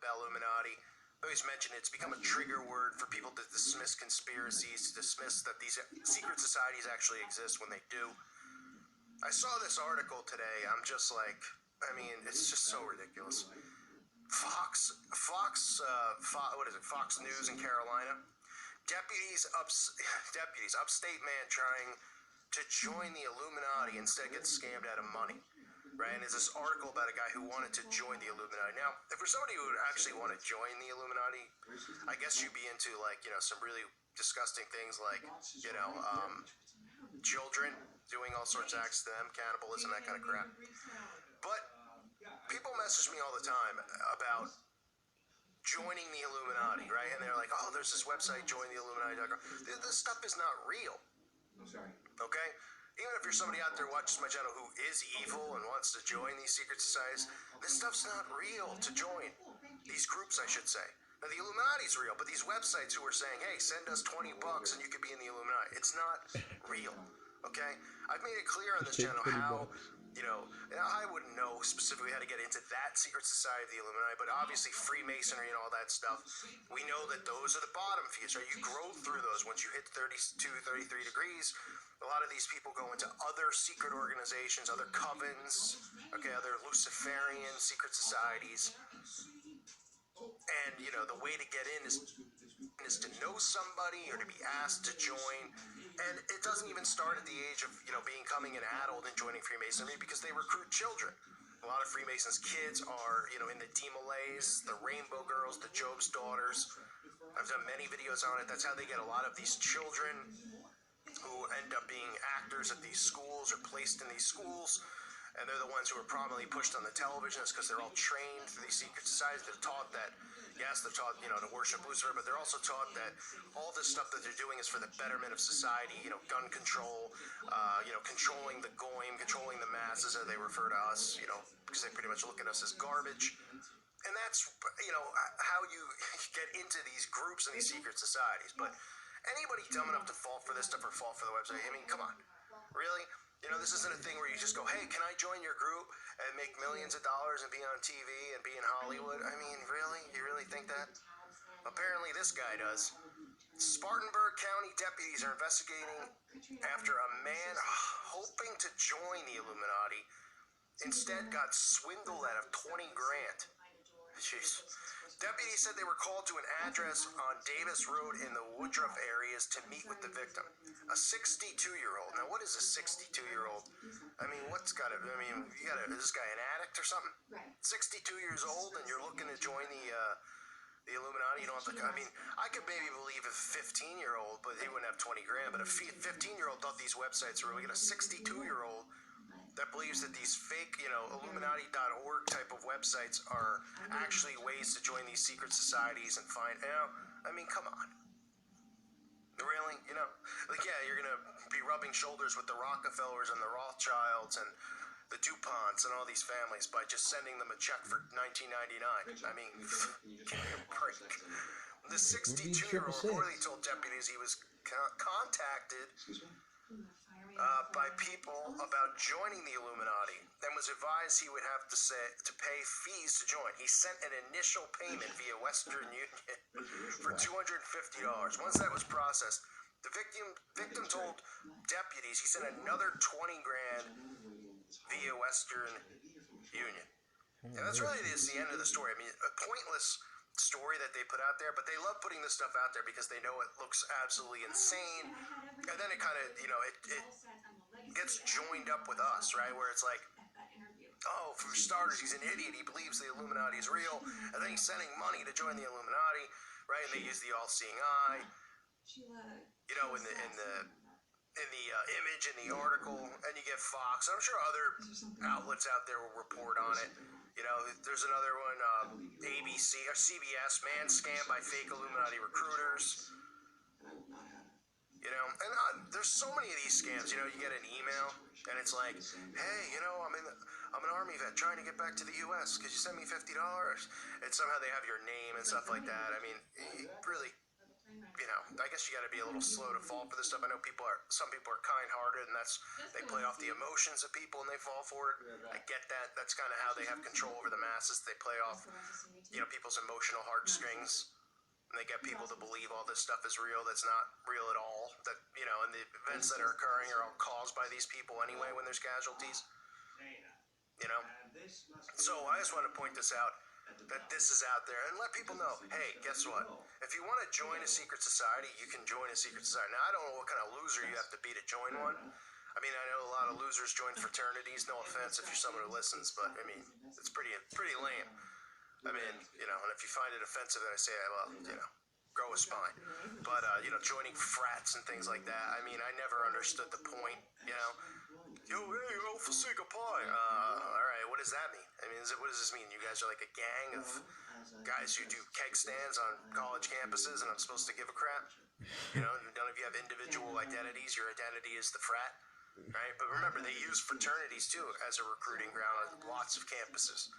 Illuminati. I always mention it's become a trigger word for people to dismiss conspiracies, to dismiss that these secret societies actually exist when they do. I saw this article today. I'm just like, I mean, it's just so ridiculous. Fox News in Carolina. Deputies, upstate man trying to join the Illuminati instead gets scammed out of money. Right, and there's this article about a guy who wanted to join the Illuminati. Now, if for somebody who would actually want to join the Illuminati, I guess you'd be into, like, you know, some really disgusting things like, you know, children, doing all sorts of acts to them, cannibalism, that kind of crap. But people message me all the time about joining the Illuminati, right? And they're like, oh, there's this website, jointheilluminati.com. This stuff is not real. Okay? Even if you're somebody out there watches my channel who is evil and wants to join these secret societies, this stuff's not real to join. These groups, I should say. Now, the Illuminati's real, but these websites who are saying, hey, send us $20 and you could be in the Illuminati, it's not real. Okay? I've made it clear on this channel how, you know, I wouldn't know specifically how to get into that secret society of the Illuminati, but obviously Freemasonry and all that stuff, we know that those are the bottom feeds, right? You grow through those once you hit 32, 33 degrees. A lot of these people go into other secret organizations, other covens, okay, other Luciferian secret societies. And, you know, the way to get in is to know somebody or to be asked to join. And it doesn't even start at the age of, you know, becoming an adult and joining Freemasonry, because they recruit children. A lot of Freemasons' kids are, you know, in the Demolays, the Rainbow Girls, the Job's Daughters. I've done many videos on it. That's how they get a lot of these children who end up being actors at these schools or placed in these schools. And they're the ones who are prominently pushed on the television. It's because they're all trained through these secret societies. They're taught that, yes, they're taught, you know, to worship Lucifer, but they're also taught that all this stuff that they're doing is for the betterment of society, you know, gun control, you know, controlling the goyim, controlling the masses, as they refer to us, you know, because they pretty much look at us as garbage. And that's, you know, how you get into these groups and these secret societies. But anybody dumb enough to fall for this stuff or fall for the website, I mean, come on, really? You know, this isn't a thing where you just go, hey, can I join your group and make millions of dollars and be on TV and be in Hollywood? I mean, really? You really think that? Apparently this guy does. Spartanburg County deputies are investigating after a man hoping to join the Illuminati instead got swindled out of 20 grand. Jeez. Deputies said they were called to an address on Davis Road in the Woodruff areas to meet with the victim, a 62-year-old. Now, what is a 62-year-old? I mean, is this guy an addict or something? Right. 62 years old, and you're looking to join the Illuminati. You don't have to. I mean, I could maybe believe a 15-year-old, but he wouldn't have 20 grand. But a 15-year-old thought these websites were. We get a 62-year-old that believes that these fake, you know, Illuminati.org type of websites are actually ways to join these secret societies and find out. I mean, come on. Really? You know, like, yeah, you're going to be rubbing shoulders with the Rockefellers and the Rothschilds and the DuPonts and all these families by just sending them a check for $19.99. I mean, give me a break. The 62-year-old reportedly told deputies he was contacted by people about joining the Illuminati and was advised he would have to pay fees to join. He sent an initial payment via Western Union for $250. Once that was processed, the victim told deputies he sent another 20 grand via Western Union. And that's really the end of the story. I mean, a pointless story that they put out there, but they love putting this stuff out there because they know it looks absolutely insane, and then it kind of, you know, it gets joined up with us, right, where it's like, oh, for starters, he's an idiot, he believes the Illuminati is real, and then he's sending money to join the Illuminati, right, and they use the all-seeing eye, you know, in the image in the article, and you get Fox. I'm sure other outlets out there will report on it. You know, there's another one, ABC or CBS, man scammed by fake Illuminati recruiters. You know, and there's so many of these scams. You know, you get an email and it's like, hey, you know, I'm an Army vet trying to get back to the U.S. Could you send me $50? And somehow they have your name and stuff like that. I mean, really, I guess you got to be a little slow to fall for this stuff. I know some people are kind-hearted, and they play off the emotions of people and they fall for it. I get that. That's kind of how they have control over the masses. They play off, people's emotional heartstrings, and they get people to believe all this stuff is real. That's not real at all. That, and the events that are occurring are all caused by these people anyway when there's casualties. So I just want to point this out, that this is out there, and let people know, hey, guess what? If you want to join a secret society, you can join a secret society. Now, I don't know what kind of loser you have to be to join one. I mean, I know a lot of losers join fraternities. No offense if you're someone who listens, but I mean, it's pretty lame. I mean, and if you find it offensive that I say, well, grow a spine. But, joining frats and things like that, I mean, I never understood the point, Yo, hey, Alpha Sigma Pi. All right, what does that mean? I mean, what does this mean? You guys are like a gang of guys who do keg stands on college campuses, and I'm supposed to give a crap? None of you have individual identities. Your identity is the frat, right? But remember, they use fraternities, too, as a recruiting ground on lots of campuses.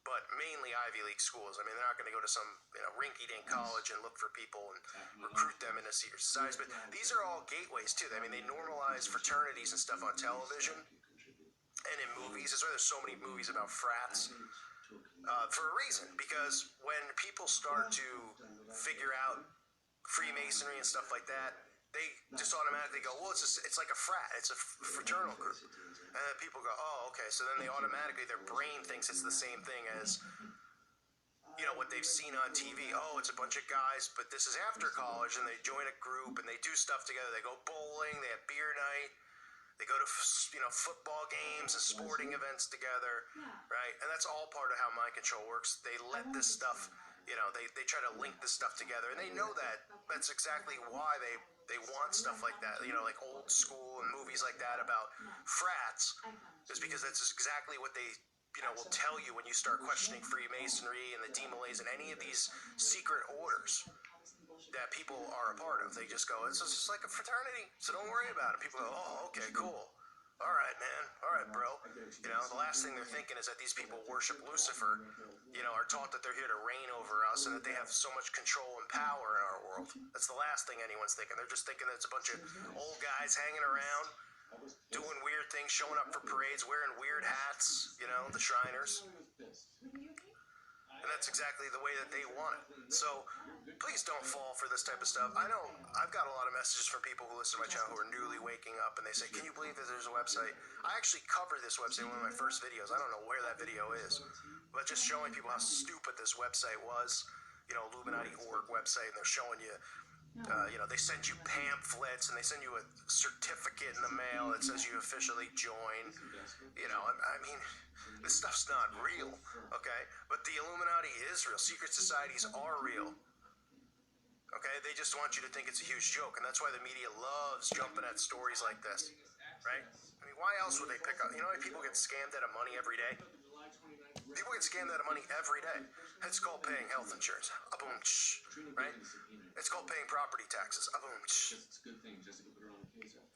But mainly Ivy League schools. I mean, they're not going to go to some rinky-dink college and look for people and recruit them into secret societies. But these are all gateways, too. I mean, they normalize fraternities and stuff on television and in movies. That's why there's so many movies about frats for a reason. Because when people start to figure out Freemasonry and stuff like that, they just automatically go, well, it's like a frat. It's a fraternal group. And then people go, oh, okay. So then they automatically, their brain thinks it's the same thing as, what they've seen on TV. Oh, it's a bunch of guys, but this is after college, and they join a group, and they do stuff together. They go bowling, they have beer night, they go to, football games and sporting events together, right? And that's all part of how mind control works. They let this stuff, they try to link this stuff together, and they know that. That's exactly why they want stuff like that, like old school and movies like that about frats, is because that's exactly what they, will tell you when you start questioning Freemasonry and the D-Malays and any of these secret orders that people are a part of. They just go, it's just like a fraternity, so don't worry about it. People go, oh, okay, cool. All right, man. All right, bro. The last thing they're thinking is that these people worship Lucifer, are taught that they're here to reign over us and that they have so much control and power in our world. That's the last thing anyone's thinking. They're just thinking that it's a bunch of old guys hanging around, doing weird things, showing up for parades, wearing weird hats, the Shriners. And that's exactly the way that they want it. So please don't fall for this type of stuff. I know I've got a lot of messages from people who listen to my channel who are newly waking up, and they say, can you believe that there's a website? I actually covered this website in one of my first videos. I don't know where that video is, but just showing people how stupid this website was, Illuminati org website, and they're showing you, they send you pamphlets, and they send you a certificate in the mail that says you officially joined. I mean, this stuff's not real, okay? But the Illuminati is real. Secret societies are real. Okay? They just want you to think it's a huge joke, and that's why the media loves jumping at stories like this, right? I mean, why else would they pick up? How many people get scammed out of money every day? People get scammed out of money every day. It's called paying health insurance. Boom, right? It's called paying property taxes. Boom,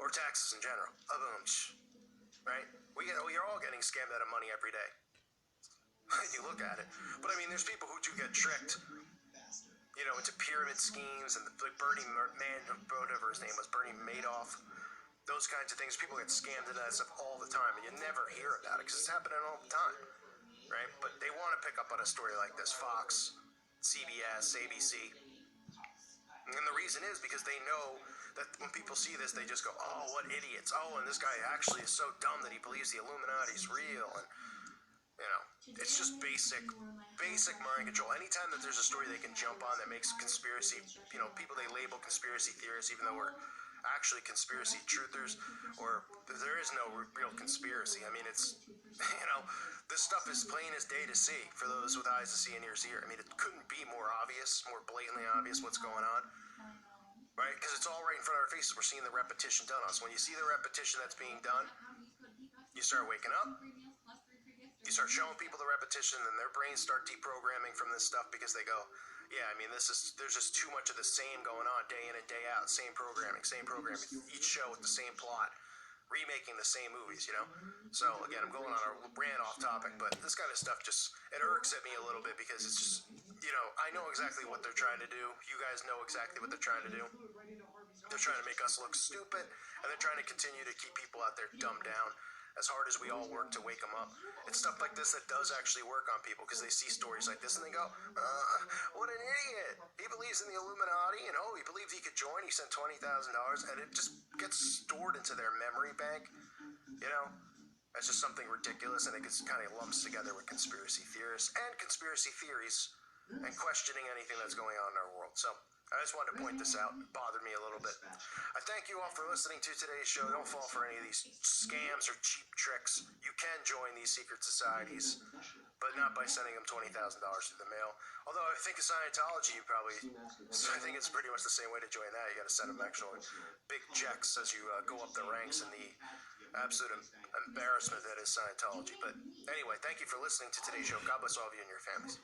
or taxes in general. Boom, right? We're all getting scammed out of money every day. You look at it. But I mean, there's people who do get tricked, into pyramid schemes and like Bernie whatever his name was, Bernie Madoff, those kinds of things. People get scammed into that stuff all the time, and you never hear about it because it's happening all the time, right? But they want to pick up on a story like this, Fox, CBS, ABC. And the reason is because they know that when people see this, they just go, oh, what idiots. Oh, and this guy actually is so dumb that he believes the Illuminati's real. And, it's just basic mind control. Anytime that there's a story they can jump on that makes conspiracy, people they label conspiracy theorists, even though we're actually conspiracy truthers, or there is no real conspiracy. I mean, it's, this stuff is plain as day to see for those with eyes to see and ears to hear. I mean, it couldn't be more obvious, more blatantly obvious what's going on. Right? Because it's all right in front of our faces. We're seeing the repetition done on us. When you see the repetition that's being done, you start waking up. You start showing people the repetition, and their brains start deprogramming from this stuff because they go, yeah, I mean, there's just too much of the same going on day in and day out. Same programming. Each show with the same plot. Remaking the same movies, So, again, I'm going on a rant off topic, but this kind of stuff it irks at me a little bit because it's just, I know exactly what they're trying to do. You guys know exactly what they're trying to do. They're trying to make us look stupid, and they're trying to continue to keep people out there dumbed down as hard as we all work to wake them up. It's stuff like this that does actually work on people because they see stories like this and they go, what an idiot. He believes in the Illuminati, and he believes he could join. He sent $20,000, and it just gets stored into their memory bank. That's just something ridiculous, and it gets kind of lumps together with conspiracy theorists and conspiracy theories and questioning anything that's going on in our world. So I just wanted to point this out. It bothered me a little bit. I thank you all for listening to today's show. Don't fall for any of these scams or cheap tricks. You can join these secret societies, but not by sending them $20,000 through the mail. Although I think of Scientology, I think it's pretty much the same way to join that. You got to send them actual big checks as you go up the ranks in the absolute embarrassment that is Scientology. But anyway, thank you for listening to today's show. God bless all of you and your families.